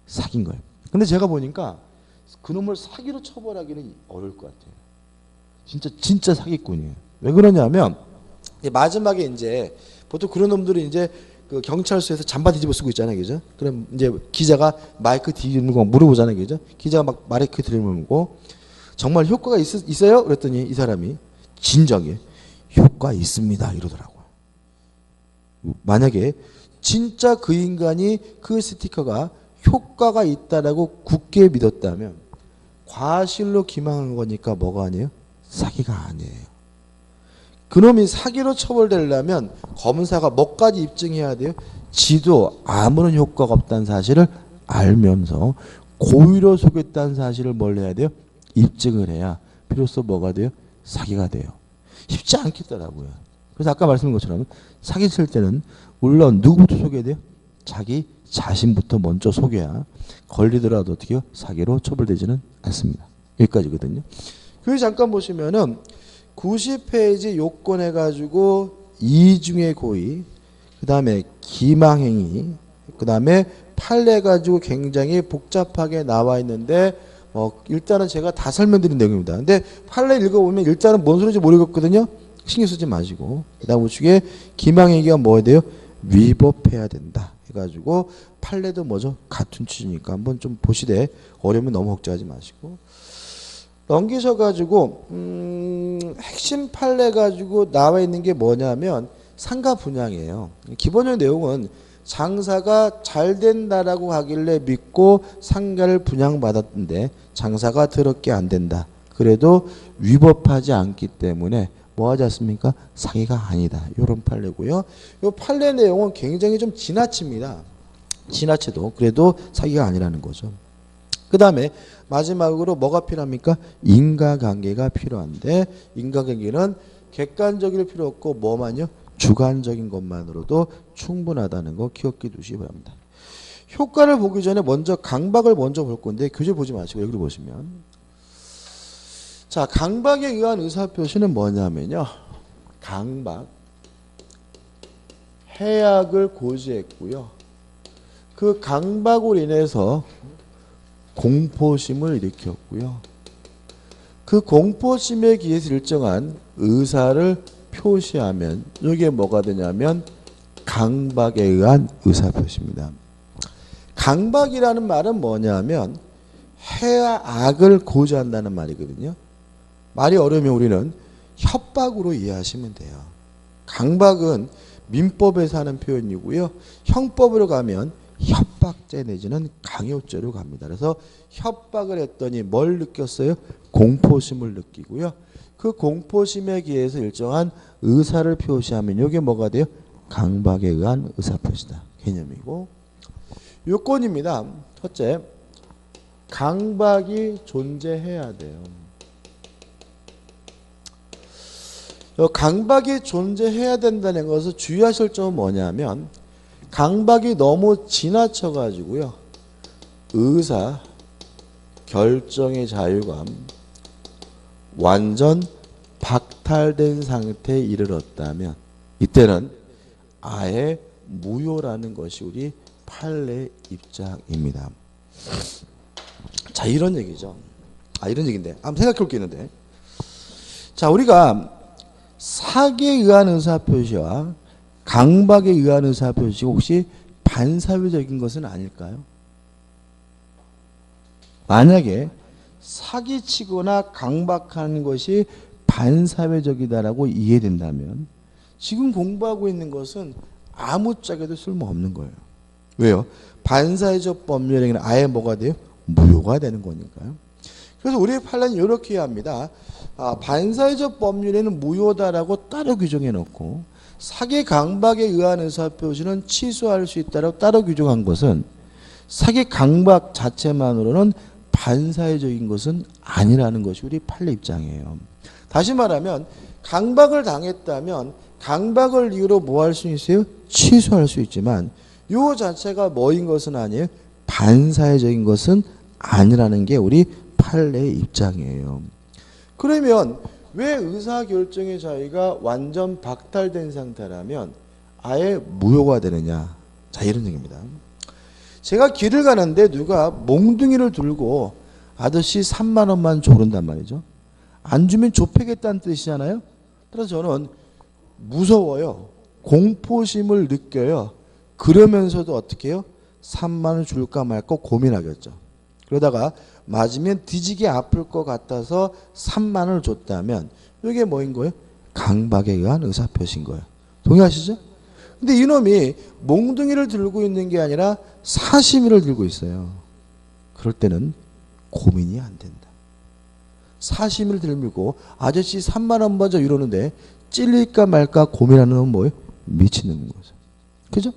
사귄 거예요. 근데 제가 보니까 그놈을 사기로 처벌하기는 어려울 것 같아요. 진짜 사기꾼이에요. 왜 그러냐면 마지막에 이제 보통 그런 놈들이 이제 그 경찰서에서 잠바 뒤집어 쓰고 있잖아요, 그죠? 그럼 이제 기자가 마이크 뒤집고 물어보잖아요, 그죠? 기자가 막 마이크 들이밀고 정말 효과가 있어요? 그랬더니 이 사람이 진작에 효과 있습니다 이러더라고요. 만약에 진짜 그 인간이 그 스티커가 효과가 있다라고 굳게 믿었다면 과실로 기망한 거니까 뭐가 아니에요? 사기가 아니에요. 그놈이 사기로 처벌되려면 검사가 뭐까지 입증해야 돼요? 지도 아무런 효과가 없다는 사실을 알면서 고의로 속였다는 사실을 뭘 해야 돼요? 입증을 해야 비로소 뭐가 돼요? 사기가 돼요. 쉽지 않겠더라고요. 그래서 아까 말씀드린 것처럼 사기 칠 때는 물론 누구부터 속여야 돼요? 자기 자신부터 먼저 속여야 걸리더라도 어떻게 해요? 사기로 처벌되지는 않습니다. 여기까지거든요. 그래서 잠깐 보시면은 90페이지 요건 해가지고 이중의 고의, 그 다음에 기망행위, 그 다음에 판례 가지고 굉장히 복잡하게 나와 있는데 일단은 제가 다 설명드린 내용입니다. 근데 판례 읽어보면 일단은 뭔 소리인지 모르겠거든요. 신경 쓰지 마시고 그 다음 우측에 기망행위가 뭐야 돼요? 위법해야 된다 해가지고 판례도 뭐죠? 같은 취지니까 한번 좀 보시되 어려우면 너무 걱정하지 마시고 넘기셔가지고 핵심 판례 가지고 나와 있는 게 뭐냐면 상가 분양이에요. 기본적인 내용은 장사가 잘 된다라고 하길래 믿고 상가를 분양받았는데 장사가 더럽게 안 된다. 그래도 위법하지 않기 때문에 뭐 하지 않습니까? 사기가 아니다. 이런 판례고요. 이 판례 내용은 굉장히 좀 지나칩니다. 지나쳐도 그래도 사기가 아니라는 거죠. 그 다음에 마지막으로 뭐가 필요합니까? 인과관계가 필요한데 인과관계는 객관적일 필요 없고 뭐만요? 주관적인 것만으로도 충분하다는 거 기억해 두시기 바랍니다. 효과를 보기 전에 먼저 강박을 먼저 볼 건데 교재 보지 마시고 여기로 보시면 자 강박에 의한 의사표시는 뭐냐면요. 강박 해악을 고지했고요. 그 강박으로 인해서 공포심을 일으켰고요. 그 공포심에 기해서 일정한 의사를 표시하면 이게 뭐가 되냐면 강박에 의한 의사표시입니다. 강박이라는 말은 뭐냐면 해와 악을 고지한다는 말이거든요. 말이 어려우면 우리는 협박으로 이해하시면 돼요. 강박은 민법에서 하는 표현이고요. 형법으로 가면 협박죄 내지는 강요죄로 갑니다. 그래서 협박을 했더니 뭘 느꼈어요? 공포심을 느끼고요. 그 공포심에 기해서 일정한 의사를 표시하면 이게 뭐가 돼요? 강박에 의한 의사표시다. 개념이고 요건입니다. 첫째, 강박이 존재해야 돼요. 강박이 존재해야 된다는 것을 주의하실 점은 뭐냐면 강박이 너무 지나쳐 가지고요. 의사, 결정의 자유감 완전 박탈된 상태에 이르렀다면 이때는 아예 무효라는 것이 우리 판례 입장입니다. 자, 이런 얘기죠. 이런 얘기인데 한번 생각해 볼 게 있는데 자, 우리가 사기에 의한 의사표시와 강박에 의한 의사표시 혹시 반사회적인 것은 아닐까요? 만약에 사기치거나 강박하는 것이 반사회적이다라고 이해된다면 지금 공부하고 있는 것은 아무짝에도 쓸모없는 거예요. 왜요? 반사회적 법률행위는 아예 뭐가 돼요? 무효가 되는 거니까요. 그래서 우리의 판례는 이렇게 이해합니다. 반사회적 법률에는 무효다라고 따로 규정해 놓고 사기 강박에 의한 의사표시는 취소할 수 있다라고 따로 규정한 것은 사기 강박 자체만으로는 반사회적인 것은 아니라는 것이 우리 판례 입장이에요. 다시 말하면 강박을 당했다면 강박을 이유로 뭐 할 수 있어요? 취소할 수 있지만 요 자체가 뭐인 것은 아니에요. 반사회적인 것은 아니라는 게 우리 판례의 입장이에요. 그러면 왜 의사결정의 자유가 완전 박탈된 상태라면 아예 무효가 되느냐. 자, 이런 얘기입니다. 제가 길을 가는데 누가 몽둥이를 들고 아저씨 3만 원만 줘 그런단 말이죠. 안 주면 좁히겠다는 뜻이잖아요. 그래서 저는 무서워요. 공포심을 느껴요. 그러면서도 어떻게 해요? 3만 원 줄까 말까 고민하겠죠. 그러다가 맞으면 뒤지게 아플 것 같아서 3만 원을 줬다면 이게 뭐인 거예요? 강박에 의한 의사표시인 거예요. 동의하시죠? 근데 이놈이 몽둥이를 들고 있는 게 아니라 사시미를 들고 있어요. 그럴 때는 고민이 안 된다. 사시미를 들고 아저씨 3만 원 먼저 이러는데 찔릴까 말까 고민하는 건 뭐예요? 미치는 거죠. 그죠?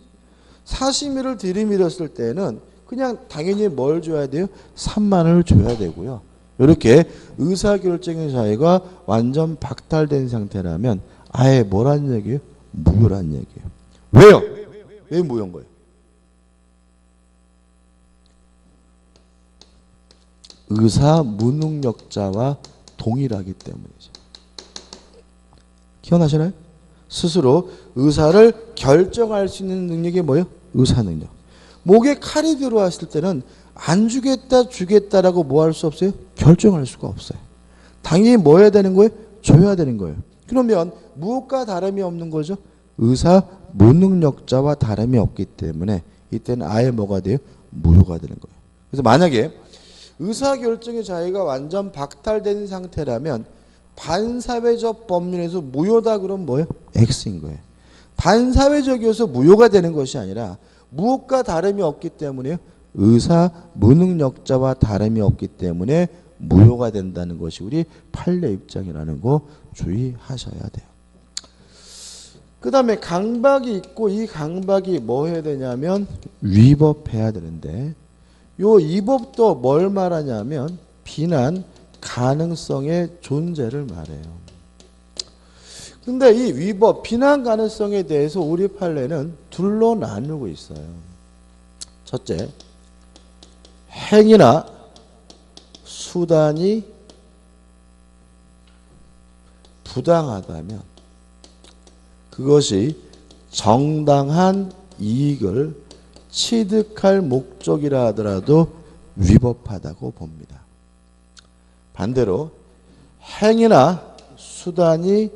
사시미를 들이밀었을 때는 그냥 당연히 뭘 줘야 돼요? 3만 원을 줘야 되고요. 이렇게 의사결정의 자유가 완전 박탈된 상태라면 아예 뭐란 얘기예요? 무효란 얘기예요. 왜요? 왜 무효인 거예요? 의사 무능력자와 동일하기 때문이죠. 기억나시나요? 스스로 의사를 결정할 수 있는 능력이 뭐예요? 의사 능력. 목에 칼이 들어왔을 때는 안 주겠다 주겠다라고 뭐 할 수 없어요? 결정할 수가 없어요. 당연히 뭐 해야 되는 거예요? 줘야 되는 거예요. 그러면 무엇과 다름이 없는 거죠? 의사 무능력자와 다름이 없기 때문에 이때는 아예 뭐가 돼요? 무효가 되는 거예요. 그래서 만약에 의사결정의 자유가 완전 박탈된 상태라면 반사회적 법률에서 무효다 그러면 뭐예요? X인 거예요. 반사회적이어서 무효가 되는 것이 아니라 무엇과 다름이 없기 때문에 의사 무능력자와 다름이 없기 때문에 무효가 된다는 것이 우리 판례 입장이라는 거 주의하셔야 돼요. 그 다음에 강박이 있고 이 강박이 뭐 해야 되냐면 위법해야 되는데 요 위법도 뭘 말하냐면 비난 가능성의 존재를 말해요. 근데 이 위법 비난 가능성에 대해서 우리 판례는 둘로 나누고 있어요. 첫째, 행위나 수단이 부당하다면 그것이 정당한 이익을 취득할 목적이라 하더라도 위법하다고 봅니다. 반대로 행위나 수단이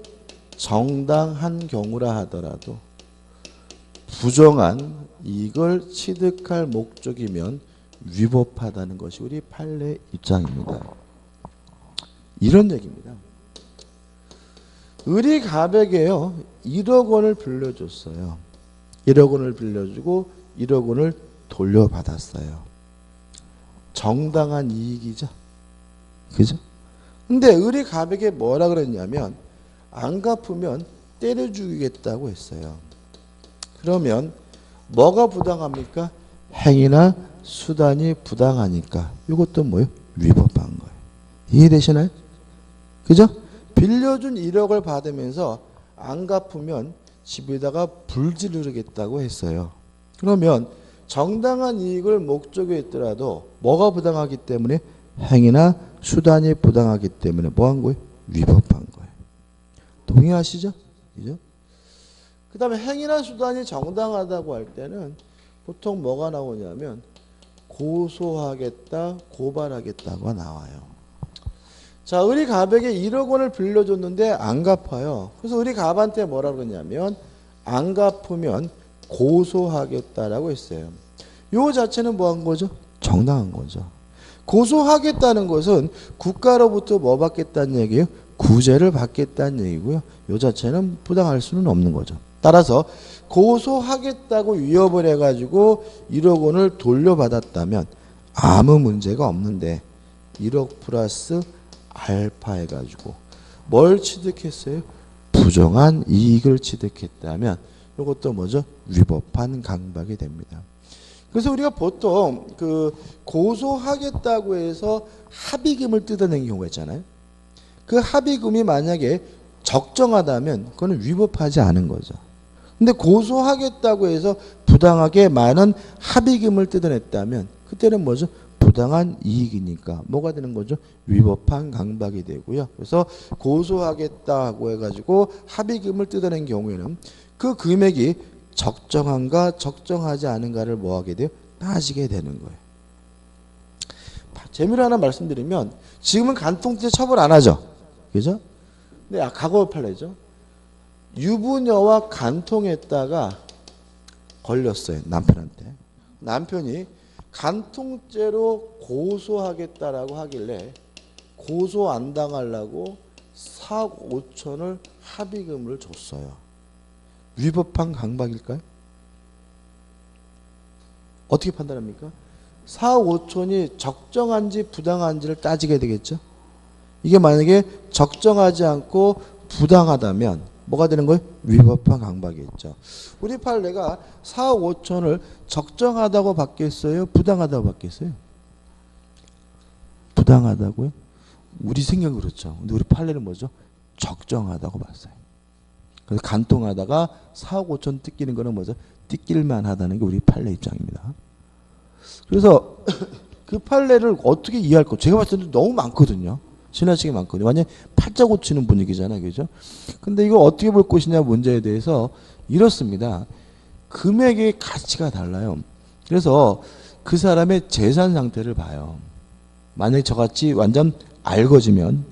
정당한 경우라 하더라도 부정한 이익을 취득할 목적이면 위법하다는 것이 우리 판례 입장입니다. 이런 얘기입니다. 의리가백에요 1억 원을 빌려줬어요. 1억 원을 빌려주고 1억 원을 돌려받았어요. 정당한 이익이죠. 그죠? 근데 의리가백에 뭐라 그랬냐면 안 갚으면 때려 죽이겠다고 했어요. 그러면 뭐가 부당합니까? 행위나 수단이 부당하니까 이것도 뭐예요? 위법한 거예요. 이해되시나요? 그죠? 빌려준 1억을 받으면서 안 갚으면 집에다가 불 지르겠다고 했어요. 그러면 정당한 이익을 목적에 있더라도 뭐가 부당하기 때문에 행위나 수단이 부당하기 때문에 뭐 한 거예요? 위법한 거예요. 동의하시죠? 그죠? 그 다음에 행위나 수단이 정당하다고 할 때는 보통 뭐가 나오냐면 고소하겠다, 고발하겠다가 나와요. 자, 의리갑에게 1억 원을 빌려줬는데 안 갚아요. 그래서 의리갑한테 뭐라 그러냐면 안 갚으면 고소하겠다라고 했어요. 요 자체는 뭐 한 거죠? 정당한 거죠. 고소하겠다는 것은 국가로부터 뭐 받겠다는 얘기예요? 구제를 받겠다는 얘기고요. 요 자체는 부당할 수는 없는 거죠. 따라서 고소하겠다고 위협을 해가지고 1억 원을 돌려받았다면 아무 문제가 없는데 1억 플러스 알파 해가지고 뭘 취득했어요? 부정한 이익을 취득했다면 이것도 뭐죠? 위법한 강박이 됩니다. 그래서 우리가 보통 그 고소하겠다고 해서 합의금을 뜯어낸 경우가 있잖아요. 그 합의금이 만약에 적정하다면 그건 위법하지 않은 거죠. 근데 고소하겠다고 해서 부당하게 많은 합의금을 뜯어냈다면 그때는 뭐죠? 부당한 이익이니까 뭐가 되는 거죠? 위법한 강박이 되고요. 그래서 고소하겠다고 해가지고 합의금을 뜯어낸 경우에는 그 금액이 적정한가 적정하지 않은가를 뭐 하게 돼요? 따지게 되는 거예요. 재미로 하나 말씀드리면 지금은 간통죄 처벌 안 하죠. 그죠? 근데 과거 판례죠. 유부녀와 간통했다가 걸렸어요. 남편한테. 남편이 간통죄로 고소하겠다라고 하길래 고소 안 당하려고 4억 5천을 합의금을 줬어요. 위법한 강박일까요? 어떻게 판단합니까? 4억 5천이 적정한지 부당한지를 따지게 되겠죠. 이게 만약에 적정하지 않고 부당하다면 뭐가 되는 거예요? 위법한 강박이겠죠. 우리 판례가 4억 5천을 적정하다고 받겠어요? 부당하다고 받겠어요? 부당하다고요? 우리 생각은 그렇죠. 근데 우리 판례는 뭐죠? 적정하다고 봤어요. 그래서 간통하다가 4억 5천 뜯기는 거는 뭐죠? 뜯길만 하다는 게 우리 판례 입장입니다. 그래서 그 판례를 어떻게 이해할 거? 제가 봤을 때 너무 많거든요. 지나치게 많거든요. 완전 팔자 고치는 분위기잖아요. 그죠? 근데 이거 어떻게 볼 것이냐 문제에 대해서 이렇습니다. 금액의 가치가 달라요. 그래서 그 사람의 재산 상태를 봐요. 만약에 저같이 완전 알거지면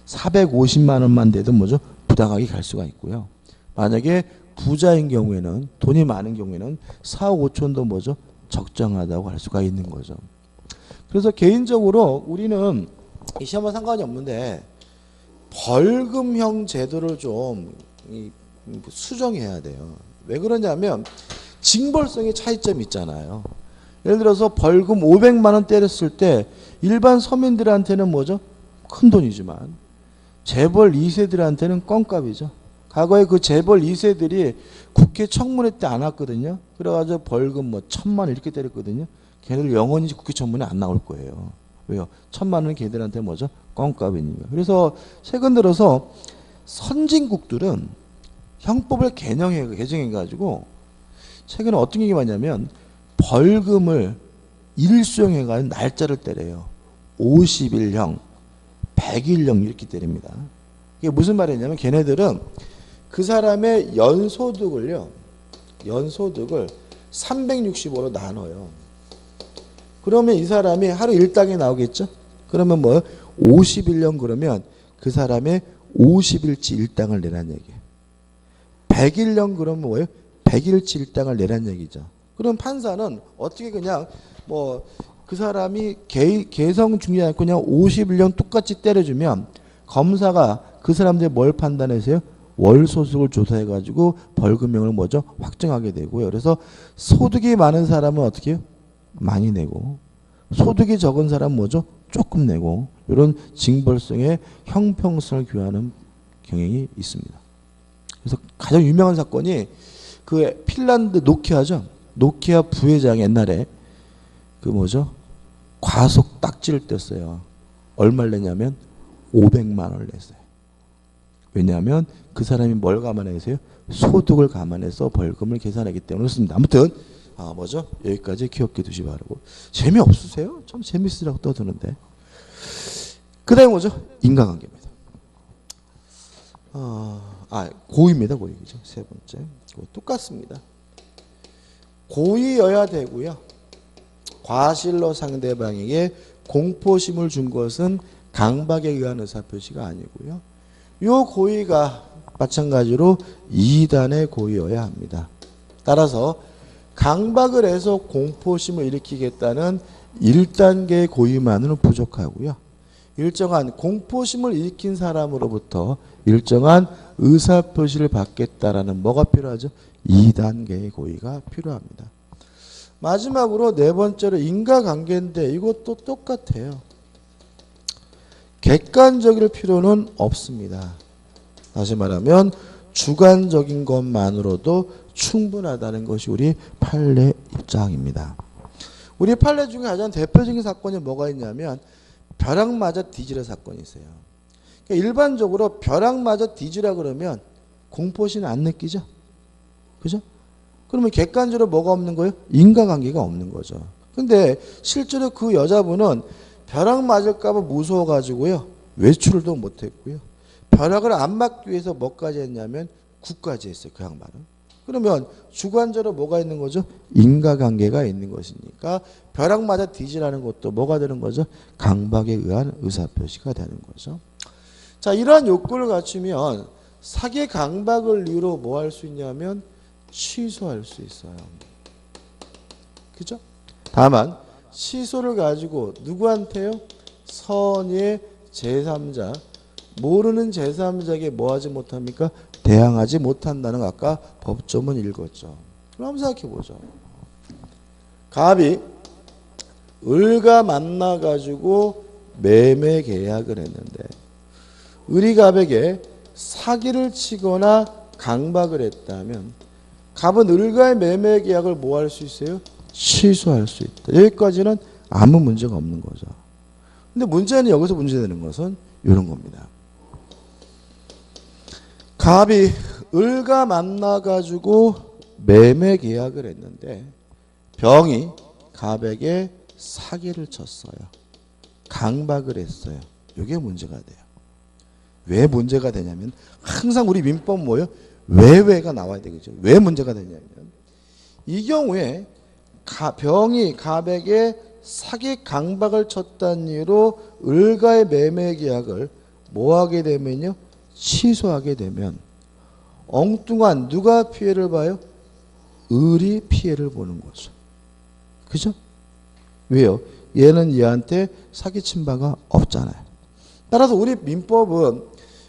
450만 원만 돼도 뭐죠? 부당하게 갈 수가 있고요. 만약에 부자인 경우에는 돈이 많은 경우에는 4억 5천도 뭐죠? 적정하다고 할 수가 있는 거죠. 그래서 개인적으로 우리는 이 시험과 상관이 없는데 벌금형 제도를 좀 수정해야 돼요. 왜 그러냐면 징벌성의 차이점이 있잖아요. 예를 들어서 벌금 500만 원 때렸을 때 일반 서민들한테는 뭐죠? 큰 돈이지만 재벌 2세들한테는 껌값이죠. 과거에 그 재벌 2세들이 국회 청문회 때 안 왔거든요. 그래가지고 벌금 뭐 1,000만 원 이렇게 때렸거든요. 걔네들 영원히 국회 청문회 안 나올 거예요. 왜요? 1,000만 원은 걔들한테 뭐죠? 껌값이니까. 그래서 최근 들어서 선진국들은 형법을 개정해가지고 최근에 어떤 얘기가 많냐면 벌금을 일수형해가지고 날짜를 때려요. 50일형, 100일형 이렇게 때립니다. 이게 무슨 말이냐면 걔네들은 그 사람의 연소득을 365로 나눠요. 그러면 이 사람이 하루 일당이 나오겠죠? 그러면 뭐 50일령 그러면 그 사람의 50일치 일당을 내란 얘기예요. 100일령 그러면 뭐예요? 100일치 일당을 내란 얘기죠. 그럼 판사는 어떻게 그냥 뭐 그 사람이 개성 중요하지 않고 그냥 50일령 똑같이 때려주면 검사가 그 사람들이 뭘 판단해서요? 월소득을 조사해가지고 벌금형을 뭐죠? 확정하게 되고요. 그래서 소득이 많은 사람은 어떻게 해요? 많이 내고 소득이 적은 사람은 뭐죠? 조금 내고 이런 징벌성의 형평성을 규하는 경향이 있습니다. 그래서 가장 유명한 사건이 그 핀란드 노키아죠. 노키아 부회장 옛날에 그 뭐죠? 과속 딱지를 뗐어요. 얼마를 냈냐면 500만 원을 냈어요. 왜냐하면 그 사람이 뭘 감안해서요? 소득을 감안해서 벌금을 계산하기 때문에 그렇습니다. 아무튼 뭐죠? 여기까지 기억해 두시 바라고. 재미없으세요? 참 재밌으라고 떠드는데. 그 다음에 뭐죠? 인과관계입니다. 고의입니다. 고의죠. 세 번째. 똑같습니다. 고의여야 되고요. 과실로 상대방에게 공포심을 준 것은 강박에 의한 의사표시가 아니고요. 이 고의가 마찬가지로 2단의 고의여야 합니다. 따라서 강박을 해서 공포심을 일으키겠다는 1단계의 고의만으로는 부족하고요. 일정한 공포심을 일으킨 사람으로부터 일정한 의사표시를 받겠다라는 뭐가 필요하죠? 2단계의 고의가 필요합니다. 마지막으로 네 번째로 인과관계인데 이것도 똑같아요. 객관적일 필요는 없습니다. 다시 말하면 주관적인 것만으로도 충분하다는 것이 우리 판례 입장입니다. 우리 판례 중에 가장 대표적인 사건이 뭐가 있냐면 벼락 맞아 뒤지라 사건이 있어요. 그러니까 일반적으로 벼락 맞아 뒤지라 그러면 공포심은 안 느끼죠? 그죠? 그러면 객관적으로 뭐가 없는 거예요? 인과관계가 없는 거죠. 근데 실제로 그 여자분은 벼락 맞을까 봐 무서워가지고요. 외출도 못했고요. 벼락을 안 맞기 위해서 뭐까지 했냐면 굿까지 했어요. 그 양반은. 그러면 주관적으로 뭐가 있는 거죠? 인과관계가 있는 것이니까 벼락맞아 뒤지라는 것도 뭐가 되는 거죠? 강박에 의한 의사표시가 되는 거죠. 자, 이러한 요건을 갖추면 사기 강박을 이유로 뭐 할 수 있냐면 취소할 수 있어요. 그죠? 다만 취소를 가지고 누구한테요? 선의의 제3자, 모르는 제3자에게 뭐 하지 못합니까? 대항하지 못한다는 거 아까 법조문 읽었죠. 그럼 한번 생각해 보죠. 갑이 을과 만나가지고 매매 계약을 했는데 을이 갑에게 사기를 치거나 강박을 했다면 갑은 을과의 매매 계약을 뭐 할 수 있어요? 취소할 수 있다. 여기까지는 아무 문제가 없는 거죠. 근데 문제는 여기서 문제되는 것은 이런 겁니다. 갑이 을과 만나가지고 매매 계약을 했는데 병이 갑에게 사기를 쳤어요. 강박을 했어요. 이게 문제가 돼요. 왜 문제가 되냐면 항상 우리 민법 뭐예요? 왜가 나와야 되겠죠. 왜 문제가 되냐면 이 경우에 병이 갑에게 사기 강박을 쳤다는 이유로 을과의 매매 계약을 뭐 하게 되면요? 취소하게 되면 엉뚱한 누가 피해를 봐요? 을이 피해를 보는 거죠. 그죠? 왜요? 얘는 얘한테 사기친 바가 없잖아요. 따라서 우리 민법은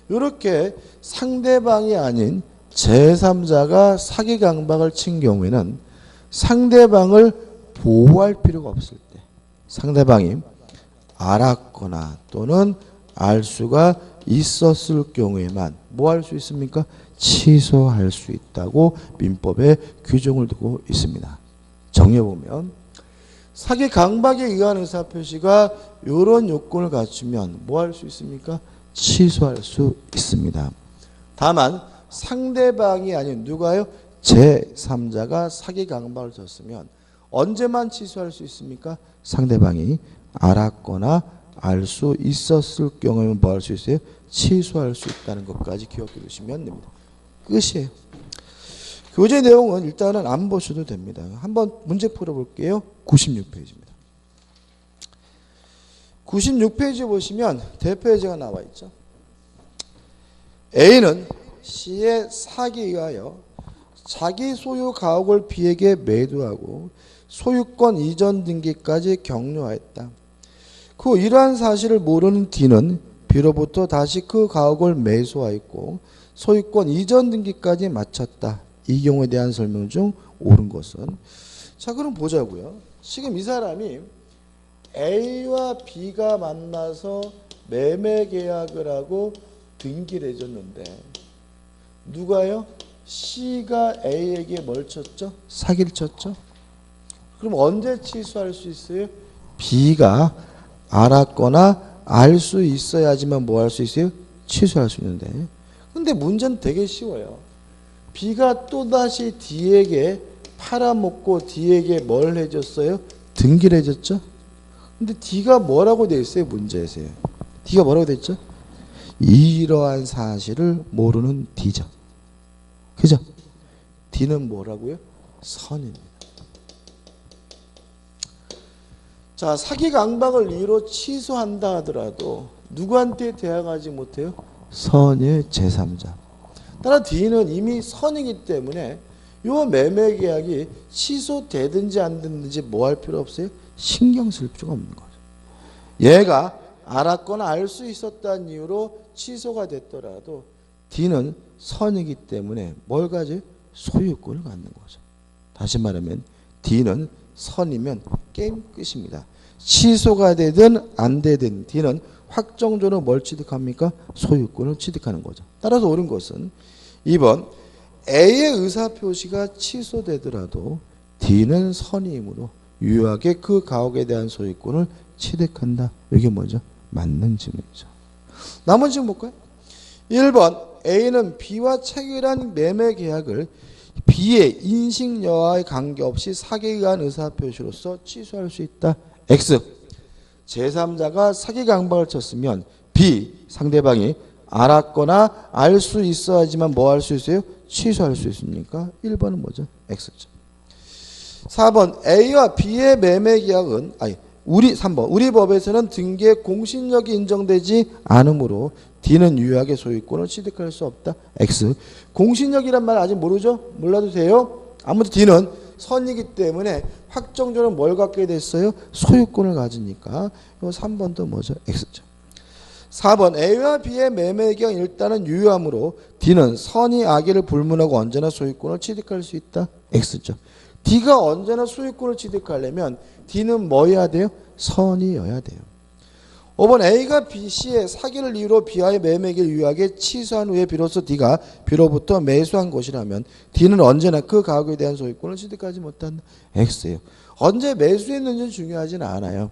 이렇게 상대방이 아닌 제3자가 사기 강박을 친 경우에는 상대방을 보호할 필요가 없을 때 상대방이 알았거나 또는 알 수가 있었을 경우에만 뭐 할 수 있습니까? 취소할 수 있다고 민법에 규정을 두고 있습니다. 정리해보면 사기 강박에 의한 의사표시가 이런 요건을 갖추면 뭐 할 수 있습니까? 취소할 수 있습니다. 다만 상대방이 아닌 누가요? 제3자가 사기 강박을 쳤으면 언제만 취소할 수 있습니까? 상대방이 알았거나 알 수 있었을 경우에는 뭐 할 수 있어요? 취소할 수 있다는 것까지 기억해 두시면 됩니다. 끝이에요. 교재 내용은 일단은 안 보셔도 됩니다. 한번 문제 풀어볼게요. 96페이지입니다. 96페이지 보시면 대표예제가 나와 있죠. A는 C의 사기에 의하여 자기 소유 가옥을 B에게 매도하고 소유권 이전 등기까지 격려하였다. 그 이러한 사실을 모르는 D는 B로부터 다시 그 가옥을 매수하였고 소유권 이전 등기까지 마쳤다. 이 경우에 대한 설명 중 옳은 것은 자 그럼 보자고요. 지금 이 사람이 A와 B가 만나서 매매 계약을 하고 등기를 해줬는데 누가요? C가 A에게 뭘 쳤죠? 사기를 쳤죠? 그럼 언제 취소할 수 있어요? B가 알았거나 알 수 있어야지만 뭐 할 수 있어요? 취소할 수 있는데 근데 문제는 되게 쉬워요. B가 또다시 D에게 팔아먹고 D에게 뭘 해줬어요? 등기를 해줬죠? 근데 D가 뭐라고 돼 있어요? 문제에서요. D가 뭐라고 돼 있죠? 이러한 사실을 모르는 D죠. 그죠? D는 뭐라고요? 선입니다. 자, 사기 강박을 이유로 취소한다 하더라도 누구한테 대항하지 못해요? 선의 제3자. 따라 D는 이미 선이기 때문에 요 매매 계약이 취소되든지 안 되든지 뭐 할 필요 없어요? 신경 쓸 필요가 없는 거죠. 얘가 알았거나 알 수 있었다는 이유로 취소가 됐더라도 D는 선이기 때문에 뭘 가져요? 소유권을 갖는 거죠. 다시 말하면 D는 선이면 게임 끝입니다. 취소가 되든 안 되든 D는 확정적으로 뭘 취득합니까? 소유권을 취득하는 거죠. 따라서 옳은 것은 2번 A의 의사표시가 취소되더라도 D는 선이므로 유효하게 그 가옥에 대한 소유권을 취득한다. 이게 뭐죠? 맞는 질문이죠. 나머지 질문 볼까요? 1번 A는 B와 체결한 매매 계약을 B의 인식 여하에 관계없이 사기에 의한 의사표시로서 취소할 수 있다. X 제3자가 사기 강박을 쳤으면 B 상대방이 알았거나 알 수 있어야지만 뭐 할 수 있어요? 취소할 수 있으니까 1번은 뭐죠? X죠. 4번 A와 B의 매매 계약은 3번 우리 법에서는 등기에 공신력이 인정되지 않으므로 D는 유효하게 소유권을 취득할 수 없다. X. 공신력이란 말 아직 모르죠? 몰라도 돼요? 아무튼 D는 선이기 때문에 확정적으로 뭘 갖게 됐어요? 소유권을 가지니까 이 3번도 뭐죠? X죠. 4번 A와 B의 매매 계약은 일단은 유효하므로 D는 선이 악의를 불문하고 언제나 소유권을 취득할 수 있다. X죠. D가 언제나 소유권을 취득하려면 D는 뭐여야 돼요? 선이어야 돼요. 5번 A가 B, C의 사기를 이유로 B와의 매매계를 유효하게 취소한 후에 비로소 D가 B로부터 매수한 것이라면 D는 언제나 그 가구에 대한 소유권을 취득하지 못한다. X예요. 언제 매수했는지는 중요하진 않아요.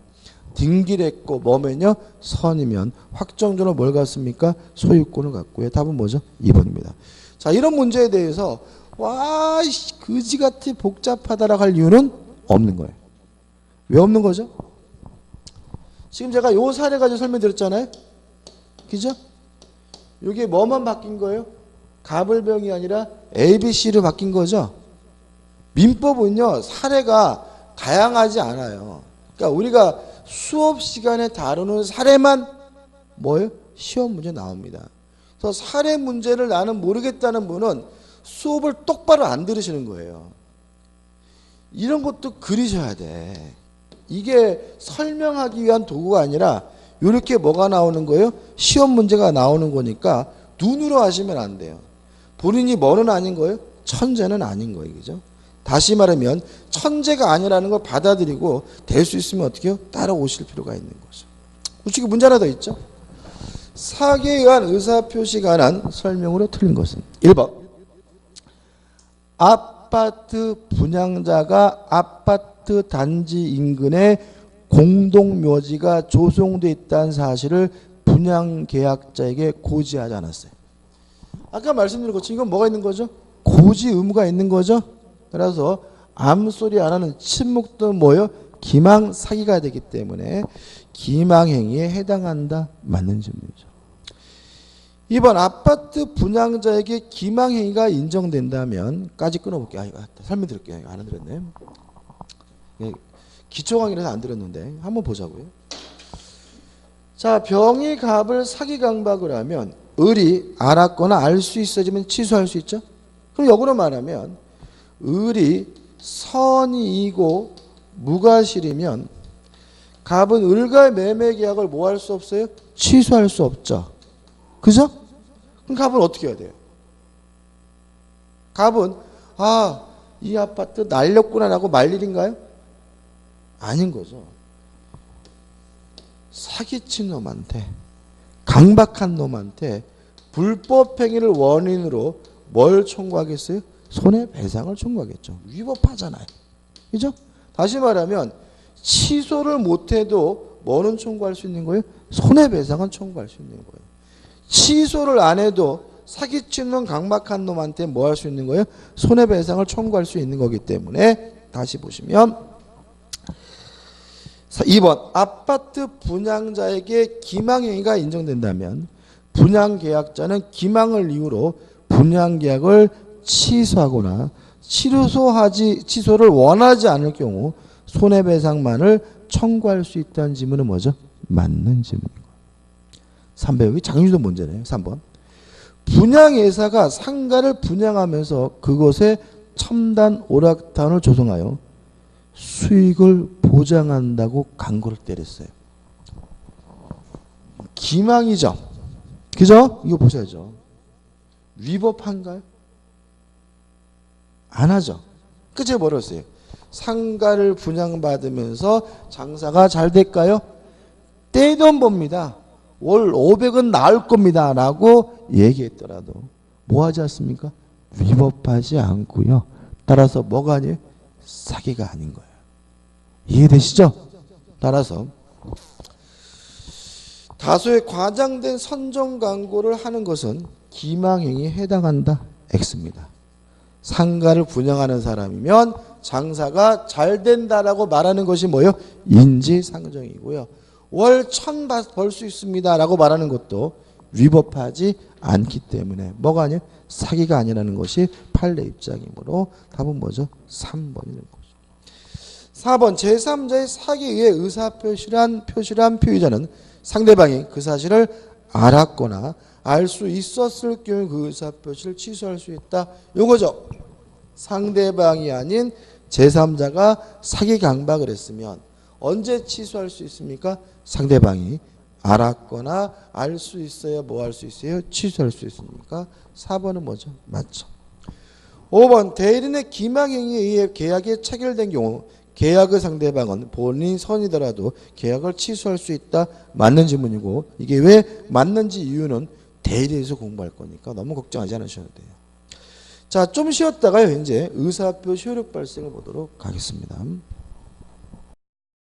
등기를 했고 뭐면요? 선이면 확정적으로 뭘 갖습니까? 소유권을 갖고요. 답은 뭐죠? 2번입니다. 자, 이런 문제에 대해서 와, 그지같이 복잡하다라고 할 이유는 없는 거예요. 왜 없는 거죠? 지금 제가 요 사례 가지고 설명드렸잖아요. 그죠? 이게 뭐만 바뀐 거예요? 가불병이 아니라 ABC로 바뀐 거죠. 민법은요, 사례가 다양하지 않아요. 그러니까 우리가 수업 시간에 다루는 사례만 뭐예요? 시험 문제 나옵니다. 그래서 사례 문제를 나는 모르겠다는 분은 수업을 똑바로 안 들으시는 거예요. 이런 것도 그리셔야 돼. 이게 설명하기 위한 도구가 아니라 이렇게 뭐가 나오는 거예요? 시험 문제가 나오는 거니까 눈으로 하시면 안 돼요. 본인이 뭐는 아닌 거예요? 천재는 아닌 거예요. 그죠? 다시 말하면 천재가 아니라는 걸 받아들이고 될 수 있으면 어떻게 해요? 따라오실 필요가 있는 거죠. 우측에 문제 하나 더 있죠. 사기에 의한 의사표시가 관한 설명으로 틀린 것은 1번 아파트 분양자가 아파트 단지 인근에 공동묘지가 조성되어 있다는 사실을 분양계약자에게 고지하지 않았어요. 아까 말씀드린 것처럼 이건 뭐가 있는 거죠? 고지 의무가 있는 거죠. 따라서 아무 소리 안 하는 침묵도 뭐예요? 기망 사기가 되기 때문에 기망행위에 해당한다. 맞는 질문이죠. 2번 아파트 분양자에게 기망행위가 인정된다면 까지 끊어볼게요. 설명드릴게요. 안 들었네. 기초강의라서 안 들었는데 한번 보자고요. 자, 병이 갑을 사기 강박을 하면 을이 알았거나 알 수 있어지면 취소할 수 있죠. 그럼 역으로 말하면 을이 선이이고 무과실이면 갑은 을과의 매매 계약을 뭐 할 수 없어요? 취소할 수 없죠. 그죠? 그럼 갑은 어떻게 해야 돼요? 갑은 이 아파트 날렸구나 라고 말 일인가요? 아닌 거죠. 사기친 놈한테, 강박한 놈한테 불법행위를 원인으로 뭘 청구하겠어요? 손해배상을 청구하겠죠. 위법하잖아요. 그죠? 다시 말하면 취소를 못해도 뭐는 청구할 수 있는 거예요? 손해배상은 청구할 수 있는 거예요. 취소를 안 해도 사기친 놈, 강박한 놈한테 뭐 할 수 있는 거예요? 손해배상을 청구할 수 있는 거기 때문에 다시 보시면 2번 아파트 분양자에게 기망행위가 인정된다면 분양계약자는 기망을 이유로 분양계약을 취소하거나 취소를 원하지 않을 경우 손해배상만을 청구할 수 있다는 질문은 뭐죠? 맞는 질문이고. 3번 여기 장유도 문제네요. 3번 분양회사가 상가를 분양하면서 그곳에 첨단 오락타운을 조성하여 수익을 보장한다고 광고를 때렸어요. 기망이죠. 그죠? 이거 보셔야죠. 위법한가요? 안 하죠. 그제 뭐랬어요? 상가를 분양받으면서 장사가 잘 될까요? 떼돈 법니다. 월 500은 나올 겁니다. 라고 얘기했더라도 뭐 하지 않습니까? 위법하지 않고요. 따라서 뭐가 아니에요? 사기가 아닌 거예요. 이해되시죠? 따라서 다소의 과장된 선정 광고를 하는 것은 기망행위에 해당한다. X입니다. 상가를 분양하는 사람이면 장사가 잘 된다라고 말하는 것이 뭐예요? 인지상정이고요. 월 1000 벌 수 있습니다 라고 말하는 것도 위법하지 않기 때문에 뭐가 아니에요? 사기가 아니라는 것이 판례 입장이므로 답은 뭐죠? 3번이 되는 거죠. 4번 제3자의 사기에 의해 의사표시란 표의자는 상대방이 그 사실을 알았거나 알 수 있었을 경우 그 의사표시를 취소할 수 있다. 요거죠. 상대방이 아닌 제3자가 사기 강박을 했으면 언제 취소할 수 있습니까? 상대방이 알았거나 알 수 있어야 뭐 할 수 있어요? 취소할 수 있습니까? 4번은 뭐죠? 맞죠. 5번 대리인의 기망행위에 의해 계약이 체결된 경우 계약의 상대방은 본인 선이더라도 계약을 취소할 수 있다. 맞는 질문이고 이게 왜 맞는지 이유는 대리에서 공부할 거니까 너무 걱정하지 않으셔도 돼요. 자, 좀 쉬었다가요. 이제 의사표시 효력 발생을 보도록 하겠습니다.